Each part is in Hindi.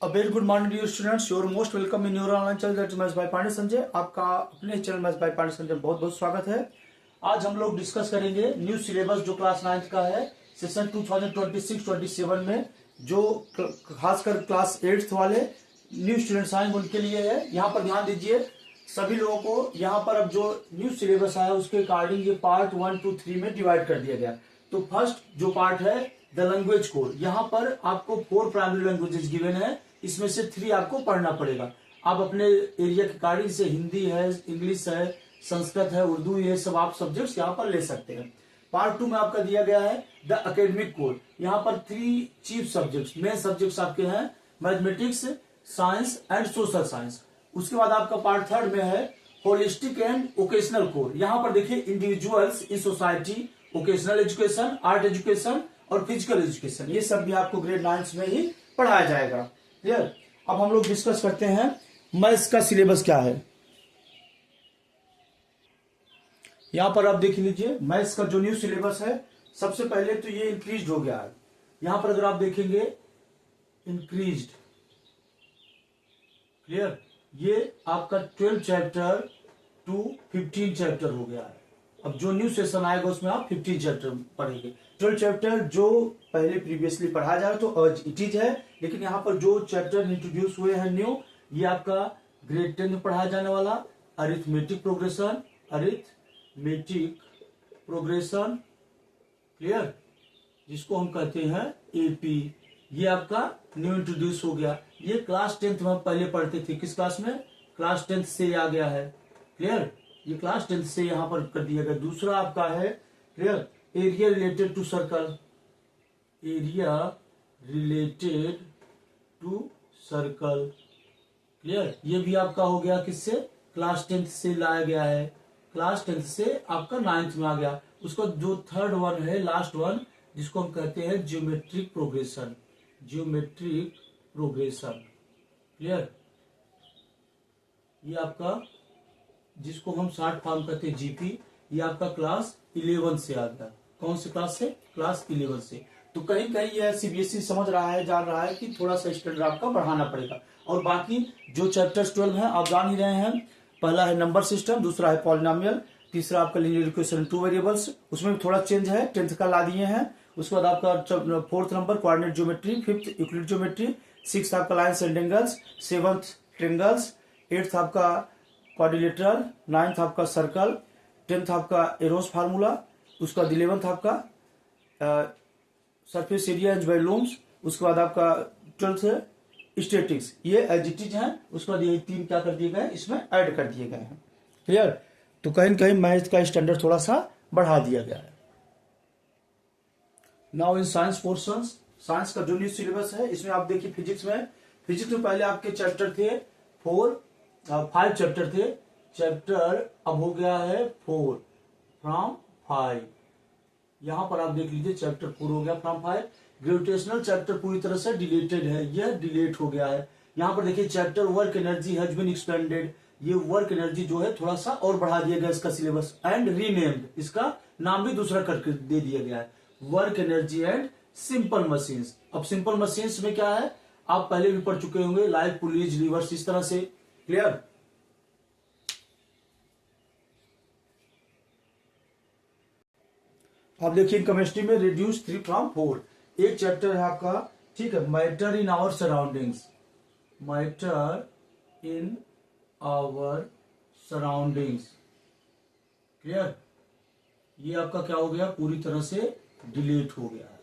A very good morning dear students, you are most welcome in your online channel that is maths by Pandey Sanjay. आपका अपने channel maths by Pandey Sanjay बहुत बहुत स्वागत है। आज हम लोग डिस्कस करेंगे न्यू सिलेबस जो क्लास 9th का है सेशन 2026-27 में, जो खासकर क्लास 8th वाले न्यू स्टूडेंट्स आएंगे उनके लिए है। यहाँ पर ध्यान दीजिए सभी लोगों को, यहाँ पर अब जो न्यू सिलेबस आया उसके अकॉर्डिंग ये पार्ट 1, 2, 3 में डिवाइड कर दिया गया। तो फर्स्ट जो पार्ट है द लैंग्वेज कोड, यहाँ पर आपको 4 प्राइमरी लैंग्वेजेस गिवन है, इसमें से 3 आपको पढ़ना पड़ेगा। आप अपने एरिया के अकॉर्डिंग से हिंदी है, इंग्लिश है, संस्कृत है, उर्दू, ये सब आप सब्जेक्ट्स यहाँ पर ले सकते हैं। पार्ट 2 में आपका दिया गया है द एकेडमिक कोड, यहाँ पर 3 चीफ सब्जेक्ट्स, मेन सब्जेक्ट्स आपके हैं mathematics, science and social science. उसके बाद आपका पार्ट 3 में है होलिस्टिक एंड वोकेशनल कोड। यहाँ पर देखिए individuals in society, vocational education, art education और फिजिकल एजुकेशन, ये सब भी आपको ग्रेड 9 में ही पढ़ाया जाएगा। क्लियर। अब हम लोग डिस्कस करते हैं मैथ्स का सिलेबस क्या है। यहां पर आप देख लीजिए मैथ्स का जो न्यू सिलेबस है, सबसे पहले तो ये इंक्रीज हो गया है। यहां पर अगर आप देखेंगे इंक्रीज्ड, क्लियर, ये आपका 12 चैप्टर टू 15 चैप्टर हो गया है। अब जो न्यू सेशन आएगा उसमें आप 15 चैप्टर पढ़ेंगे। 12 चैप्टर जो पहले प्रीवियसली पढ़ा जा रहा तो इट इज है, लेकिन यहाँ पर जो चैप्टर इंट्रोड्यूस हुए हैं न्यू, ये आपका ग्रेड 10 में पढ़ाया जाने वाला अरिथमेटिक प्रोग्रेशन, क्लियर, जिसको हम कहते हैं एपी, ये आपका न्यू इंट्रोड्यूस हो गया। ये क्लास 10th में हम पहले पढ़ते थे, किस क्लास में? क्लास 10th से आ गया है। क्लियर, ये क्लास 10th से यहां पर कर दिया गया। दूसरा आपका है clear area related to circle, area related to circle, clear, ये भी आपका हो गया किससे? क्लास 10th से लाया गया है। क्लास 10th से आपका 9th में आ गया। उसका जो थर्ड वन है, लास्ट वन, जिसको हम कहते हैं ज्योमेट्रिक प्रोग्रेशन, क्लियर, ये आपका जिसको हम शॉर्ट फॉर्म कहते हैं जीपी, ये आपका क्लास 11 से आ गया। कौन से क्लास से? क्लास 11 से। तो कहीं कहीं यह सीबीएसई समझ रहा है, जान रहा है कि थोड़ा सा स्टैंडर्ड आपका बढ़ाना पड़ेगा। और बाकी जो चैप्टर्स 12 हैं आप जान ही रहे हैं। पहला है नंबर सिस्टम, दूसरा है पॉलिनोमियल, तीसरा आपका लीनियर इक्वेशन 2 वेरिएबल्स, उसमें थोड़ा चेंज है, 10th का ला दिए हैं। उसके बाद आपका 4th number coordinate geometry, 5th Euclid geometry, 6th आपका lines and angles, 7th triangles, 8th आपका क्वाड्रिलेटरल, 9th आपका सर्कल, 10th आपका एरोस फार्मूला, उसका 11th आपका सरफेस एरिया एंड वॉल्यूम्स, उसके बाद आपका 12th है स्टैटिक्स। ये एज इट इज है। उसके बाद ये 3 क्या कर दिए गए, इसमें ऐड कर दिए गए हैं। क्लियर। तो कहीं न कहीं मैथ का स्टैंडर्ड थोड़ा सा बढ़ा दिया गया है। Now in science portions, science का जो न्यू सिलेबस है, इसमें आप देखिए फिजिक्स में पहले आपके चैप्टर थे 5 चैप्टर थे। चैप्टर अब हो गया है 4 फ्रॉम 5। यहां पर आप देख लीजिए चैप्टर 4 हो गया फ्रॉम 5। ग्रेविटेशनल चैप्टर पूरी तरह से डिलीटेड है, यह डिलीट हो गया है। यहां पर देखिए chapter work energy has been expended, ये वर्क एनर्जी जो है थोड़ा सा और बढ़ा दिया गया इसका सिलेबस, एंड रीनेम्ड, इसका नाम भी दूसरा करके दे दिया गया है, work energy and simple machines. अब सिंपल मशीन्स में क्या है, आप पहले भी पढ़ चुके होंगे, लाइक पुलीज, लीवर्स, इस तरह से। क्लियर। आप देखिए केमिस्ट्री में रिड्यूस 3 फ्रॉम 4, एक चैप्टर है आपका, ठीक है, matter in our surroundings, matter in our surroundings, clear, ये आपका क्या हो गया, पूरी तरह से डिलीट हो गया है।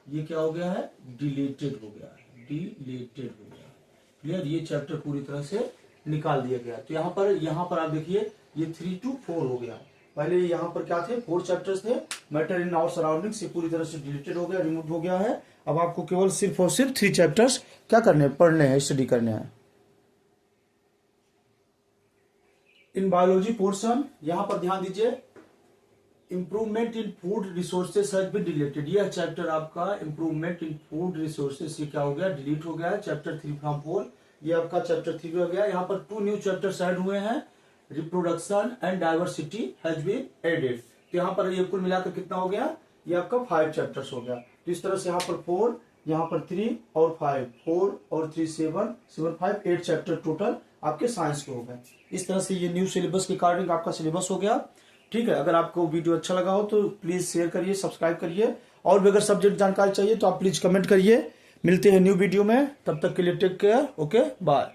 ये क्या हो गया है, डिलीटेड हो गया है, डिलीटेड हो गया है। क्लियर, ये चैप्टर पूरी तरह से निकाल दिया गया। तो यहाँ पर आप देखिए ये 3 to 4 हो गया। पहले यहाँ पर क्या थे, 4 चैप्टर्स थे, मैटर इन आवर सराउंडिंग्स, ये पूरी तरह से डिलीटेड हो गया, रिमूव हो गया है। अब आपको केवल सिर्फ और सिर्फ 3 चैप्टर्स क्या करने, पढ़ने हैं, स्टडी करने हैं। इन बायोलॉजी पोर्शन, यहां पर ध्यान दीजिए, improvement in food resources has been deleted. यह चैप्टर आपका इंप्रूवमेंट इन फूड रिसोर्सेज, ये क्या हो गया, डिलीट हो गया है। चैप्टर 3 फ्रॉम 4, ये आपका चैप्टर 3 हो गया। यहाँ पर 2 न्यू चैप्टर्स ऐड हुए हैं, reproduction and diversity has been added. तो यहाँ पर ये कुल मिलाकर कितना हो गया, ये आपका 5 चैप्टर्स हो गया। तो इस तरह से यहाँ पर 4 यहाँ पर 3 और 5, 4 और 3 7, 7 5 8 चैप्टर टोटल आपके साइंस के हो गए। इस तरह से ये न्यू सिलेबस के अकॉर्डिंग आपका सिलेबस हो गया। ठीक है, अगर आपको वीडियो अच्छा लगा हो तो प्लीज शेयर करिए, सब्सक्राइब करिए, और भी अगर सब्जेक्ट जानकारी चाहिए तो आप प्लीज कमेंट करिए। मिलते हैं न्यू वीडियो में, तब तक के लिए टेक केयर, ओके बाय।